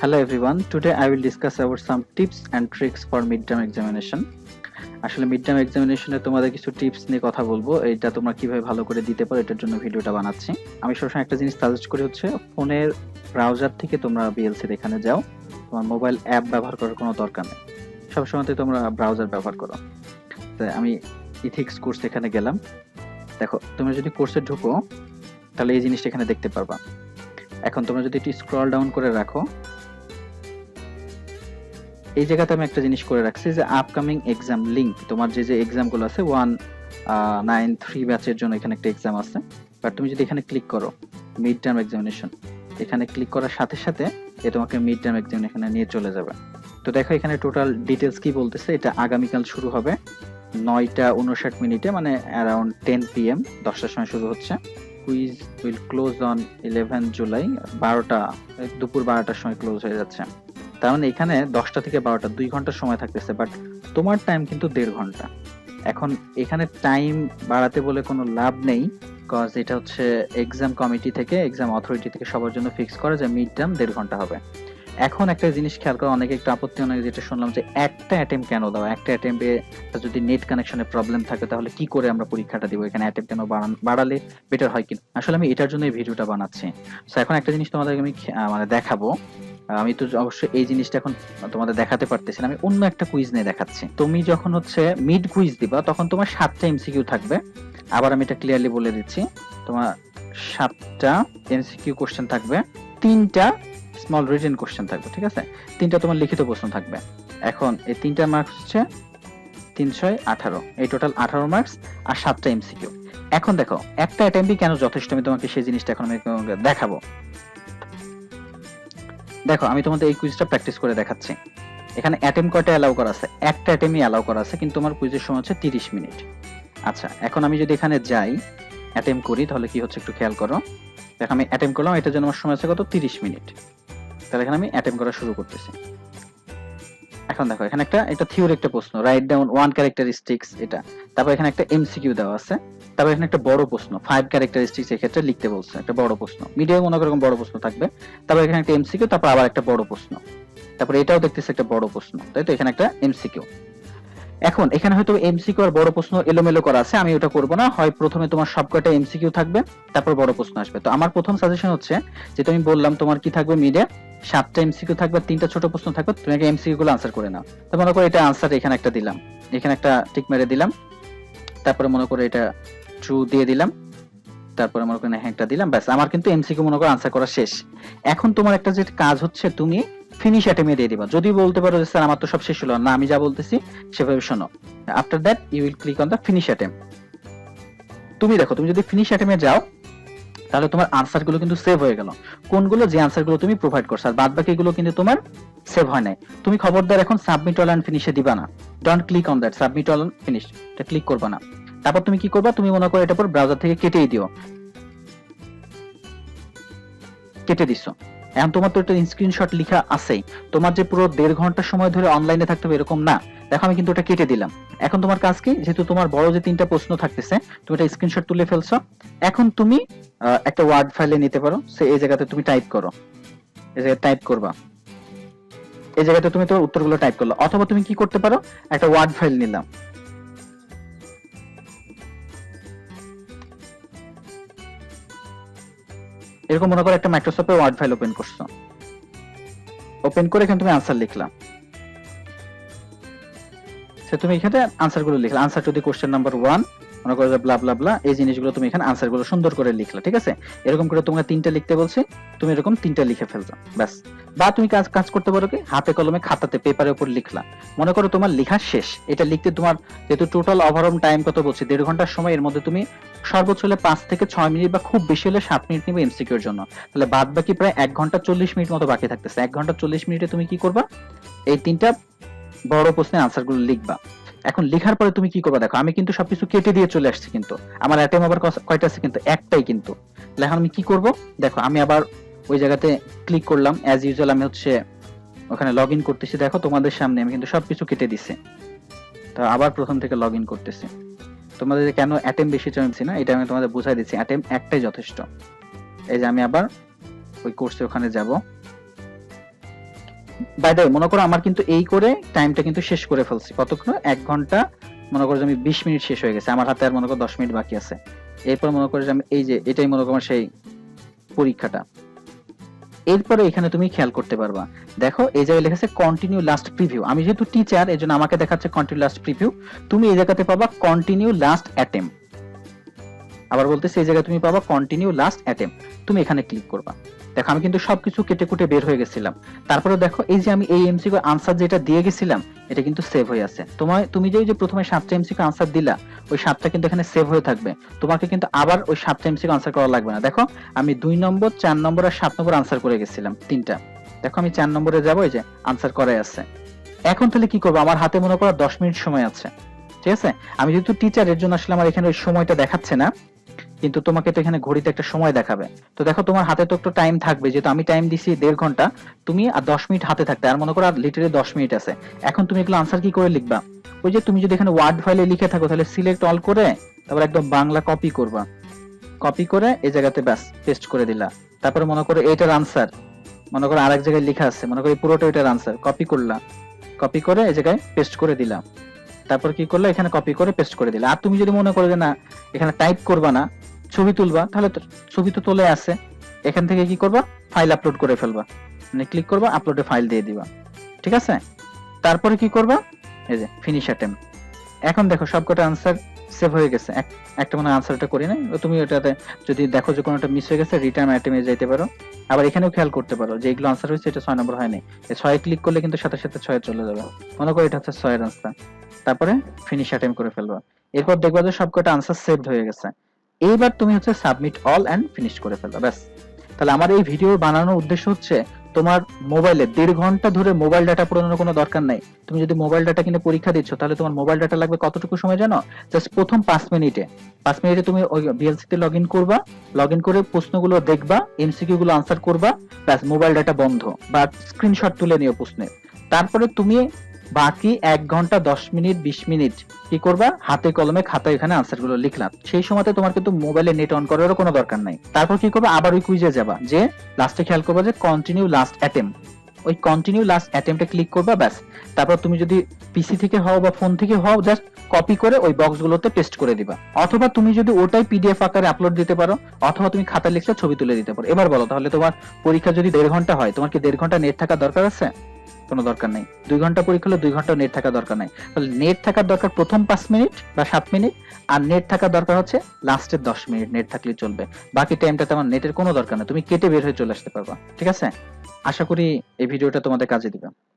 Hello everyone, today I will discuss about some tips and tricks for midterm examination. আসলে midterm এক্সামিনেশনে তোমাদের কিছু tips নিয়ে কথা বলবো, এটা তোমরা কিভাবে ভালো করে দিতে পারো এটার জন্য ভিডিওটা বানাচ্ছি। আমি সবসময় একটা জিনিস সাজেস্ট করি হচ্ছে ফোনের ব্রাউজার থেকে তোমরা বিএলসি এখানে যাও, তোমার মোবাইল অ্যাপ ব্যবহার করার কোনো দরকার নেই, সবসময় তোমরা ব্রাউজার ব্যবহার করো। আমি ইথিক্স কোর্স এখানে গেলাম, দেখো তোমরা যদি কোর্সে ঢুকো তাহলে এই জিনিসটা এখানে দেখতে পারবা। এখন তোমরা যদি একটু স্ক্রল ডাউন করে রাখো, এই জায়গাতে আমি একটা জিনিস করে রাখছি যে আপকামিং এক্সাম লিংক, তোমার যে যে এক্সাম গুলো আছে 193 ব্যাচের জন্য এখানে একটা এক্সাম আছে। বাট তুমি যদি এখানে ক্লিক করো মিড টার্ম এক্সামিনেশন, এখানে ক্লিক করার সাথে সাথে এ তোমাকে মিড টার্ম এক্সামিনেশনে নিয়ে চলে যাবে। তো দেখো এখানে টোটাল ডিটেলস কি বলতেছে, এটা আগামীকাল শুরু হবে 9টা 59 মিনিটে, মানে অ্যারাউন্ড 10 PM, 10টার সময় শুরু হচ্ছে। Quiz will close on 11 July, 12টা দুপুর 12টার সময় ক্লোজ হয়ে যাচ্ছে। তার মানে এখানে 10টা থেকে 12টা 2 ঘন্টা সময় থাকতেছে, বাট তোমার টাইম কিন্তু 1.5 ঘন্টা। এখন এখানে টাইম বাড়াতে বলে কোনো লাভ নেই, কজ এটা হচ্ছে এক্সাম কমিটি থেকে, এক্সাম অথরিটি থেকে সবার জন্য ফিক্স করে যে মিড টার্ম 1.5 ঘন্টা হবে। এখন একটা জিনিস খেয়াল করো, অনেকে একটু আপত্তি, অনেকে যেটা শুনলাম যে একটা অ্যাটেম্প কেন দাও, একটা অ্যাটেম্পে যদি নেট কানেকশনে প্রবলেম থাকে তাহলে কি করে আমরা পরীক্ষাটা দিব, এখানে অ্যাটেম্প কেন বাড়ালে বেটার হয় কিনা। আসলে আমি এটার জন্য এই ভিডিওটা বানাচ্ছি। সো এখন একটা জিনিস তোমাদেরকে আমি মানে দেখাবো। আমি তো অবশ্যই এই জিনিসটা এখন তোমাদের দেখাতে পারতেছি না, আমি অন্য একটা কুইজ নিয়ে দেখাচ্ছি। তুমি যখন হচ্ছে মিড কুইজ দিবা তখন তোমার 7টা এমসিকিউ থাকবে। আবার আমি এটা ক্লিয়ারলি বলে দিচ্ছি, তোমার 7টা এমসিকিউ কোশ্চেন থাকবে, 3টা স্মল রিটেন কোশ্চেন থাকবে, ঠিক আছে, 3টা তোমার লিখিত প্রশ্ন থাকবে। এখন এই 3টার মার্কস হচ্ছে 318, এই টোটাল 18 মার্কস আর 7টা এমসিকিউ। এখন দেখো একটা অ্যাটেম্পই কেন যথেষ্ট, আমি তোমাকে সেই জিনিসটা এখন আমি দেখাবো। দেখো আমি তোমাদের এই কুইজটা প্র্যাকটিস করে দেখাচ্ছি। এখানে অ্যাটেম্প কয়টা অ্যালাউ করা আছে, একটা অ্যাটেম্পই অ্যালাউ করা আছে, কিন্তু তোমার কুইজের সময় হচ্ছে 30 মিনিট। আচ্ছা এখন আমি যদি এখানে যাই অ্যাটেম্প করি তাহলে কি হচ্ছে একটু খেয়াল করো। দেখো আমি অ্যাটেম্প করলাম, এটার জন্য আমার সময় আছে কত, 30 মিনিট। তাহলে এখানে আমি অ্যাটেম্প করা শুরু করতেছি। এখন দেখো এখানে একটা থিওরি একটা প্রশ্ন, রাইট ডাউন 1 ক্যারেক্টারিস্টিক্স, এটা। তারপর এখানে একটা এমসিকিউ দেওয়া আছে, তারপর এখানে একটা বড় প্রশ্ন 5 ক্যারেক্টারিস্টিক্স এক্ষেত্রে লিখতে বলছে, একটা বড় প্রশ্ন, মিডিয়াম মনে করো বড় প্রশ্ন থাকবে। তারপর এখানে একটা এমসিকিউ, তারপর আবার একটা বড় প্রশ্ন, তারপর এটাও দেখতেছে একটা বড় প্রশ্ন, তাই তো, এখানে একটা এমসিকিউ। এখন এখানে হয়তো এমসিকিউ আর বড় প্রশ্ন এলোমেলো করা আছে, আমি ওটা করব না, হয় প্রথমে তোমার সবকটা এমসিকিউ থাকবে তারপর বড় প্রশ্ন আসবে। তো আমার প্রথম সাজেশন হচ্ছে, যে তুমি বললাম তোমার কি থাকবে, মিডে 7টা এমসিকিউ থাকবে, 3টা ছোট প্রশ্ন থাকবে, তুমি আগে এমসিকিউ গুলো আনসার করে নাও। তো মনে করো এটা আনসার এখানে একটা দিলাম, এখানে একটা টিক মেরে দিলাম, তারপরে মনে করো এটা ট্রু দিয়ে দিলাম, তারপরে মনে করো হ্যাঁ একটা দিলাম, ব্যাস আমার কিন্তু এমসিকিউ মনে করো আনসার করা শেষ। এখন তোমার একটা যে কাজ হচ্ছে, তুমি ফিনিশ অ্যাটেম্পে দিয়ে দিবা। যদি বলতে পারো যে স্যার আমার তো সব শেষ হলো না, আমি যা বলতেছি সেভাবে শোনো। After that you will click on the finish attempt. তুমি দেখো তুমি যদি ফিনিশ অ্যাটেম্পে যাও তাহলে তোমার আনসার গুলো কিন্তু সেভ হয়ে গেল, কোনগুলো, যে আনসার গুলো তুমি প্রোভাইড করছো, আর বাদ বাকি গুলো কিন্তু তোমার সেভ হয় নাই। তুমি খবরদার এখন সাবমিট অল এন্ড ফিনিশে দিবা না, don't click on that, submit all and finish এটা ক্লিক করবা না। তারপর তুমি কি করবা, তুমি মনে করো এটা পর ব্রাউজার থেকে কেটেই দিও, কেটে দিছো। এখন তোমার তো একটা স্ক্রিনশট লিখা আছেই, তোমার যে পুরো 1.5 ঘন্টা সময় ধরে অনলাইনে থাকতে হবে এরকম না। দেখো আমি কিন্তু ওটা কেটে দিলাম। এখন তোমার কাজ কি, যেহেতু তোমার বড় যে 3টা প্রশ্ন থাকতেছে তুমি এটা স্ক্রিনশট তুলে ফেলছো, এখন তুমি একটা ওয়ার্ড ফাইলে নিতে পারো, সে এই জায়গাতে তুমি টাইপ করো, এই জায়গায় টাইপ করবা, এই জায়গাতে তুমি তোমার উত্তরগুলো টাইপ করলো। অথবা তুমি কি করতে পারো, একটা ওয়ার্ড ফাইল নিলাম, এরকম মনে করো একটা মাইক্রোসফটের ওয়ার্ড ফাইল ওপেন করছো, ওপেন করে এখানে তুমি আনসার লিখলা, সে তুমি এখানে আনসার গুলো লিখলা, answer to the question number 1 মনে করো যে ব্লা ব্লা ব্লা, এই জিনিসগুলো তুমি এখানে আনসার গুলো সুন্দর করে লিখলা, ঠিক আছে। এরকম করে তোমাকে 3টা লিখতে বলছি, তুমি এরকম 3টা লিখে ফেলছো, ব্যাস। বা তুমি কাজ করতে পারো কি, হাতে কলমে খাতাতে পেপারের উপর লিখলা, মনে করো তোমার লেখা শেষ। এটা লিখতে তোমার যেহেতু টোটাল ওভারঅল টাইম কত বলছি, 1.5 ঘন্টার সময়, এর মধ্যে তুমি সর্বোচ্চ হলে 5 থেকে 6 মিনিট বা খুব বেশি হলে 7 মিনিট নিবে এমসিকিউ এর জন্য, তাহলে বাদ বাকি প্রায় 1 ঘন্টা 40 মিনিট মতো বাকি থাকতেছে। 1 ঘন্টা 40 মিনিটে তুমি কি করবা, এই 3টা বড় প্রশ্নের আনসার গুলো লিখবা। এখন লেখার পরে তুমি কি করবা, দেখো আমি কিন্তু সবকিছু কেটে দিয়ে চলে আসছি, কিন্তু আমার অ্যাটেম আবার কয়টা আছে, কিন্তু একটাই কিন্তু। এখন আমি কি করব, দেখো আমি আবার ওই জায়গাতে ক্লিক করলাম, অ্যাজ ইউজুয়াল আমি হচ্ছে ওখানে লগ ইন করতেছি। দেখো তোমাদের সামনে আমি কিন্তু সবকিছু কেটে দিছি, তো আবার প্রথম থেকে লগ ইন করতেছি। তোমাদের কেন অ্যাটেম বেশি চাইছি না, এটা আমি তোমাদের বুঝাই দিচ্ছি, অ্যাটেম একটাই যথেষ্ট। এই যে আমি আবার ওই কোর্সে ওখানে যাব, বাই দ্য ওয়ে মনে করো আমার কিন্তু এই করে টাইমটা কিন্তু শেষ করে ফেলছি, কতক্ষণ, 1 ঘন্টা, মনে করো যে আমি 20 মিনিট শেষ হয়ে গেছে, আমার হাতে আর মনে করো 10 মিনিট বাকি আছে। এরপর মনে করো যে আমি এই যে এটাই মনে করো আমার সেই পরীক্ষাটা। এরপরে এখানে তুমি খেয়াল করতে পারবা, দেখো এই জায়গায় লেখা আছে কন্টিনিউ লাস্ট প্রিভিউ। আমি যেহেতু টিচার এই জন্য আমাকে দেখাচ্ছে কন্টিনিউ লাস্ট প্রিভিউ, তুমি এই জায়গাতে পাবা কন্টিনিউ লাস্ট অ্যাটেম্প। আবার বলতেছি এই জায়গায় তুমি পাবা কন্টিনিউ লাস্ট অ্যাটেম্প, তুমি এখানে ক্লিক করবা। দেখো আমি কিন্তু সবকিছু কেটে কুটে বের হয়ে গেছিলাম। তারপরে দেখো এই যে আমি এই এমসিকিউ আনসার যেটা দিয়ে গেছিলাম এটা কিন্তু সেভ হয়ে আছে। তুমি যে প্রথমে 7টা এমসিকিউ আনসার দিলা, ওই 7টা কিন্তু এখানে সেভ হয়ে থাকবে। তোমাকে কিন্তু আবার ওই 7টা এমসিকিউ আনসার করা লাগবে না। দেখো আমি 2 নম্বর, 4 নম্বর আর 7 নম্বর আনসার করে গেছিলাম 3টা। দেখো আমি 4 নম্বরে যাবো, এই যে আনসার করাই আছে। এখন তাহলে কি করবো, আমার হাতে মনে করো 10 মিনিট সময় আছে, ঠিক আছে। আমি যেহেতু টিচার এর জন্য আসলে আমার এখানে ওই সময়টা দেখাচ্ছে না, কিন্তু তোমাকে তো এখানে ঘড়িতে একটা সময় দেখাবে। তো দেখো তোমার হাতে তো একটু টাইম থাকবে, যেহেতু আমি টাইম দিছি 1.5 ঘন্টা, তুমি আর 10 মিনিট হাতে থাকতে, আর মনে করো আর লিটারে 10 মিনিট আছে। এখন তুমি এগুলো আনসার কি করে লিখবা, ওই যে তুমি যদি এখানে ওয়ার্ড ফাইলে লিখে থাকো তাহলে সিলেক্ট অল করে তারপর একদম বাংলা কপি করবা, কপি করে এই জায়গাতে ব্যাস পেস্ট করে দিলা। তারপরে মনে করো এটার আনসার মনে করো আরেক জায়গায় লেখা আছে, মনে করো এই পুরোটা এটার আনসার কপি করলা, কপি করে এই জায়গায় পেস্ট করে দিলাম। তারপর কি করলা, এখানে কপি করে পেস্ট করে দিলা। আর তুমি যদি মনে করো যে না এখানে টাইপ করবা না, ছবি তুলবা, তাহলে তো ছবি তো তোলে আছে, এখান থেকে কি করবা, ফাইল আপলোড করে ফেলবা, মানে ক্লিক করবা, আপলোডে ফাইল দিয়ে দিবা, ঠিক আছে। তারপরে কি করবা, এই যে ফিনিশ অ্যাটেম্প। এখন দেখো সবকটা আনসার সেভ হয়ে গেছে। একটা মানে আনসারটা করি নাই, তুমি ওটাতে যদি দেখো যে কোনোটা মিস হয়ে গেছে রিটার্ন আইটেমে যাইতে পারো। আবার এখানেও খেয়াল করতে পারো যে এগুলো আনসার হয়েছে, এটা 6 নম্বর হয়নি, এই 6 ক্লিক করলে কিন্তু সাথে সাথে 6 চলে যাবে। মনে করো এটা হচ্ছে 6 এর আনসার, তারপরে ফিনিশ অ্যাটেম্প করে ফেলবা। এরপর দেখবা যে সবকটা আনসার সেভড হয়ে গেছে। এইবার তুমি হচ্ছে সাবমিট অল এন্ড ফিনিশ করে ফেলবা, ব্যাস। তাহলে আমার এই ভিডিও বানানোর উদ্দেশ্য হচ্ছে তোমার মোবাইলে 1.5 ঘন্টা ধরে মোবাইল ডাটা পুরানোর কোনো দরকার নাই। তুমি যদি মোবাইল ডাটা কিনে পরীক্ষা দিচ্ছ তাহলে তোমার মোবাইল ডাটা লাগবে কতটুকু সময় জানো, জাস্ট প্রথম 5 মিনিটে। 5 মিনিটে তুমি ওই বিএলসি তে লগইন করবা, লগইন করে প্রশ্নগুলো দেখবা, এমসিকিউ গুলো আনসার করবা, ব্যাস মোবাইল ডাটা বন্ধ, বা স্ক্রিনশট তুলে নিও প্রশ্নের। তারপরে তুমি বাকি 1 ঘন্টা 10 মিনিট 20 মিনিট কি করবা, হাতে কলমে খাতায় এখানে আনসার গুলো লিখলাম। সেই সময়তে তোমার কিন্তু মোবাইলে নেট অন করারও কোনো দরকার নাই। তারপর কি করবা, আবার ওই কুইজে যাবা, যে লাস্টে খেয়াল করবা যে কন্টিনিউ লাস্ট অ্যাটেম্প, ওই কন্টিনিউ লাস্ট অ্যাটেম্পটে ক্লিক করবা, ব্যাস। তারপর তুমি যদি পিসি থেকে হও বা ফোন থেকে হও, জাস্ট কপি করে ওই বক্সগুলোতে পেস্ট করে দিবা। অথবা তুমি যদি ওটাই পিডিএফ আকারে আপলোড দিতে পারো, অথবা তুমি খাতা লিখলে ছবি তুলে দিতে পারো। এবার বলো তাহলে তোমার পরীক্ষা যদি 1.5 ঘন্টা হয়, তোমার কি 1.5 ঘন্টা নেট থাকা দরকার আছে? কোনো দরকার নেই। 2 ঘন্টা পরীক্ষা হলে 2 ঘন্টা নেট থাকা দরকার নাই। তাহলে নেট থাকার দরকার প্রথম 5 মিনিট বা 7 মিনিট, আর নেট থাকার দরকার হচ্ছে লাস্টের 10 মিনিট নেট থাকলে চলবে। বাকি টাইমটাতে আমার নেটের কোনো দরকার নেই, তুমি কেটে বের হয়ে চলে আসতে পারবা, ঠিক আছে। আশা করি এই ভিডিওটা তোমাদের কাজে দিবে।